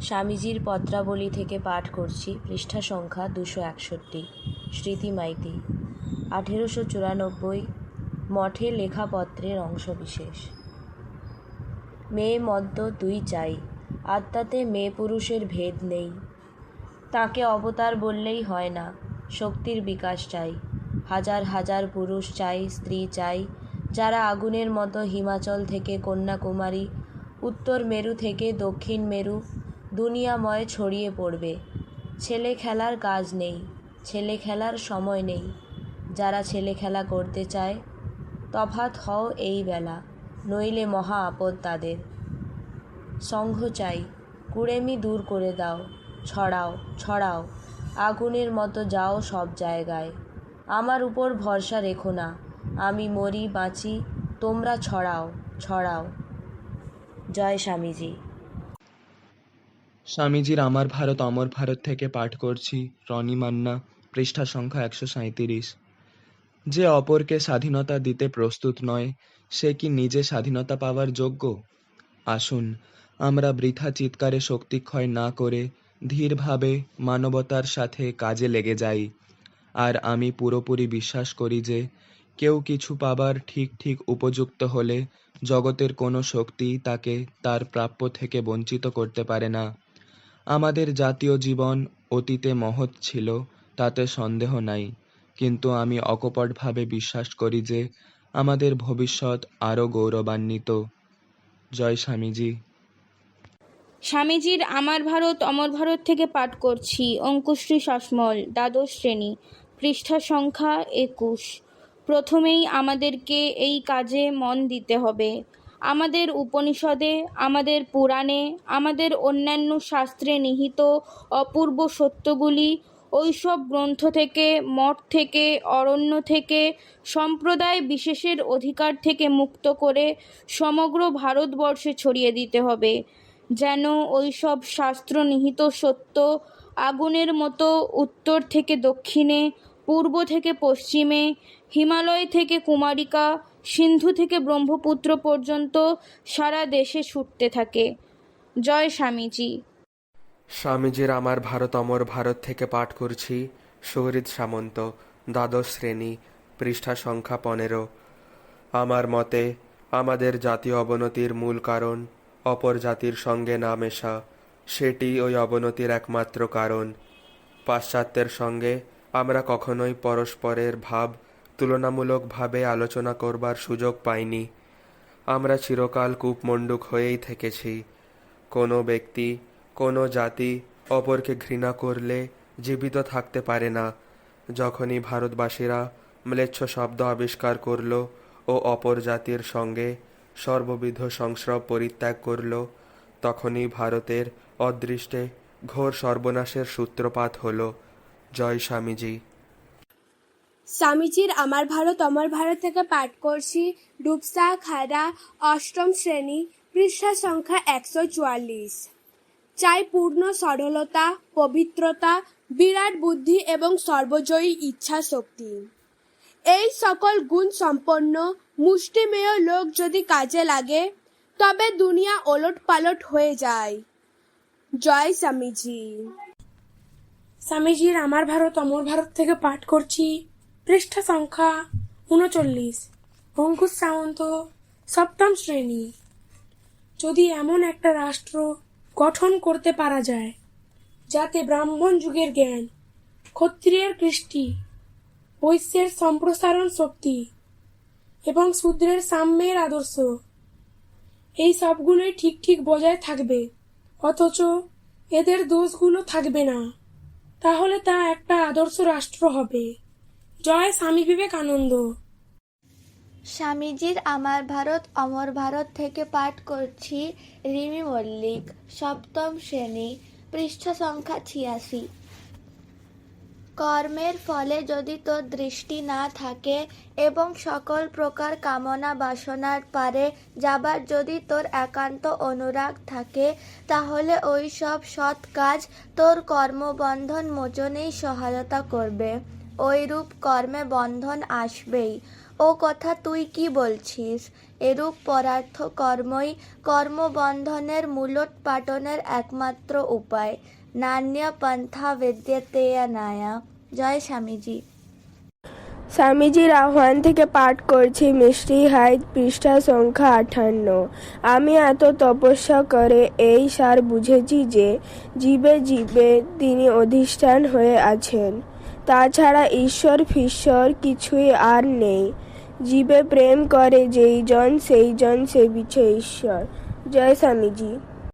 স্বামীজির পত্রাবলী থেকে পাঠ করছি, পৃষ্ঠা সংখ্যা 261। স্মৃতি মাইতি, 1894, মঠে লেখাপত্রের অংশবিশেষ। মেয়ে মদ্য দুই চাই, আত্মাতে মেয়ে পুরুষের ভেদ নেই। তাকে অবতার বললেই হয় না, শক্তির বিকাশ চাই। হাজার হাজার পুরুষ চাই, স্ত্রী চাই, যারা আগুনের মতো হিমাচল থেকে কন্যাকুমারী, উত্তর মেরু থেকে দক্ষিণ মেরু দুনিয়াময় ছড়িয়ে পড়বে। ছেলে খেলার কাজ নেই, ছেলে খেলার সময় নেই। যারা ছেলে খেলা করতে চায়, তফাৎ হও এই বেলা, নইলে মহা আপদ তাদের। সংঘ চাই, কুড়েমি দূর করে দাও, ছড়াও ছড়াও, আগুনের মতো যাও সব জায়গায়। আমার উপর ভরসা রেখো না, আমি মরি বাঁচি, তোমরা ছড়াও ছড়াও। জয় স্বামীজি। স্বামীজির আমার ভারত অমর ভারত থেকে পাঠ করছি, রনি মান্না, পৃষ্ঠা সংখ্যা 137। যে অপরকে স্বাধীনতা দিতে প্রস্তুত নয়, সে কি নিজে স্বাধীনতা পাওয়ার যোগ্য? আসুন, আমরা বৃথা চিৎকারে শক্তিক্ষয় না করে ধীরভাবে মানবতার সাথে কাজে লেগে যাই। আর আমি পুরোপুরি বিশ্বাস করি যে কেউ কিছু পাবার ঠিক ঠিক উপযুক্ত হলে জগতের কোনো শক্তি তাকে তার প্রাপ্য থেকে বঞ্চিত করতে পারে না। আমাদের জাতীয় জীবন অতীতে মহৎ ছিল, তাতে সন্দেহ নাই, কিন্তু আমি অকপটভাবে বিশ্বাস করি যে আমাদের ভবিষ্যৎ আরও গৌরবান্বিত। জয় স্বামীজি। স্বামীজির আমার ভারত অমর ভারত থেকে পাঠ করছি, অঙ্কুশ্রী শাসমল, দ্বাদশ শ্রেণী, পৃষ্ঠা সংখ্যা 21। প্রথমেই আমাদেরকে এই কাজে মন দিতে হবে। আমাদের উপনিষদে, আমাদের পুরাণে, আমাদের অন্যান্য শাস্ত্রে নিহিত অপূর্ব সত্যগুলি ওইসব গ্রন্থ থেকে, মঠ থেকে, অরণ্য থেকে, সম্প্রদায় বিশেষের অধিকার থেকে মুক্ত করে সমগ্র ভারতবর্ষে ছড়িয়ে দিতে হবে, যেন ওইসব শাস্ত্র নিহিত সত্য আগুনের মতো উত্তর থেকে দক্ষিণে, পূর্ব থেকে পশ্চিমে, হিমালয় থেকে কুমারিকা, সিন্ধু থেকে ব্রহ্মপুত্র পর্যন্ত সারা দেশে ছুটতে থাকে। জয় স্বামীজি। স্বামীজির আমার ভারত অমর ভারত থেকে পাঠ করছি, সুহৃদ সামন্ত, দ্বাদশ শ্রেণী, পৃষ্ঠা সংখ্যা 15। আমার মতে আমাদের জাতীয় অবনতির মূল কারণ অপর জাতির সঙ্গে না মেশা। সেটি ওই অবনতির একমাত্র কারণ। পাশ্চাত্যের সঙ্গে আমরা কখনোই পরস্পরের ভাব তুলনামূলকভাবে আলোচনা করবার সুযোগ পাইনি। আমরা চিরকাল কূপমণ্ডূক হয়েই থেকেছি। কোনো ব্যক্তি, কোনো জাতি অপরকে ঘৃণা করলে জীবিত থাকতে পারে না। যখনই ভারতবাসীরা ম্লেচ্ছ শব্দ আবিষ্কার করল ও অপর জাতির সঙ্গে সর্ববিধ সংস্রব পরিত্যাগ করল, তখনই ভারতের অদৃষ্টে ঘোর সর্বনাশের সূত্রপাত হল। জয় স্বামীজি। স্বামীজির আমার ভারত অমর ভারত থেকে পাঠ করছি, ডুবসা খাড়া, অষ্টম শ্রেণী, পৃষ্ঠা সংখ্যা 144। চাই পূর্ণ সরলতা, পবিত্রতা, বিরাট বুদ্ধি এবং সর্বজয়ী ইচ্ছা শক্তি। এই সকল গুণ সম্পন্ন মুষ্টিমেয় লোক যদি কাজে লাগে, তবে দুনিয়া ওলট পালট হয়ে যায়। জয় স্বামীজি। স্বামীজির আমার ভারত অমর ভারত থেকে পাঠ করছি, পৃষ্ঠা সংখ্যা 39। অঙ্কুশ সামন্ত, সপ্তম শ্রেণী। যদি এমন একটা রাষ্ট্র গঠন করতে পারা যায়, যাতে ব্রাহ্মণ যুগের জ্ঞান, ক্ষত্রিয়ের কৃষ্টি, বৈশ্যের সম্প্রসারণ শক্তি এবং শূদ্রের সাম্যের আদর্শ, এই সবগুলোই ঠিক ঠিক বজায় থাকবে, অথচ এদের দোষগুলো থাকবে না, তাহলে তা একটা আদর্শ রাষ্ট্র হবে। জয় স্বামী বিবেকানন্দ। স্বামীজির আমার ভারত অমর ভারত থেকে পাঠ করছি, রিমি মল্লিক, সপ্তম শ্রেণী, পৃষ্ঠা সংখ্যা 86। কর্মের ফলে যদি তোর দৃষ্টি না থাকে এবং সকল প্রকার কামনা বাসনার পারে যাবার যদি তোর একান্ত অনুরাগ থাকে, তাহলে ওই সব সৎ কাজ তোর কর্মবন্ধন মোচনেই সহায়তা করবে। ওইরূপ কর্মে বন্ধন আসবেই। ও কথা তুই কি বলছিস? এরূপ পরার্থ কর্মই কর্মবন্ধনের মূলোৎপাটনের একমাত্র উপায়। নান্য পন্থা বিদ্যতেয়ানায়া। জয় স্বামীজি। স্বামীজির আহ্বান থেকে পাঠ করছি মিষ্টি হাইদ পৃষ্ঠা সংখ্যা 58। আমি এত তপস্যা করে এই সার বুঝেছি যে জীবে জীবে তিনি অধিষ্ঠান হয়ে আছেন। তাছাড়া ঈশ্বর ফিশ্বর কিছুই আর নেই। জীবে প্রেম করে যেই জন সেই জন সেবিছে ঈশ্বর। জয় স্বামীজি।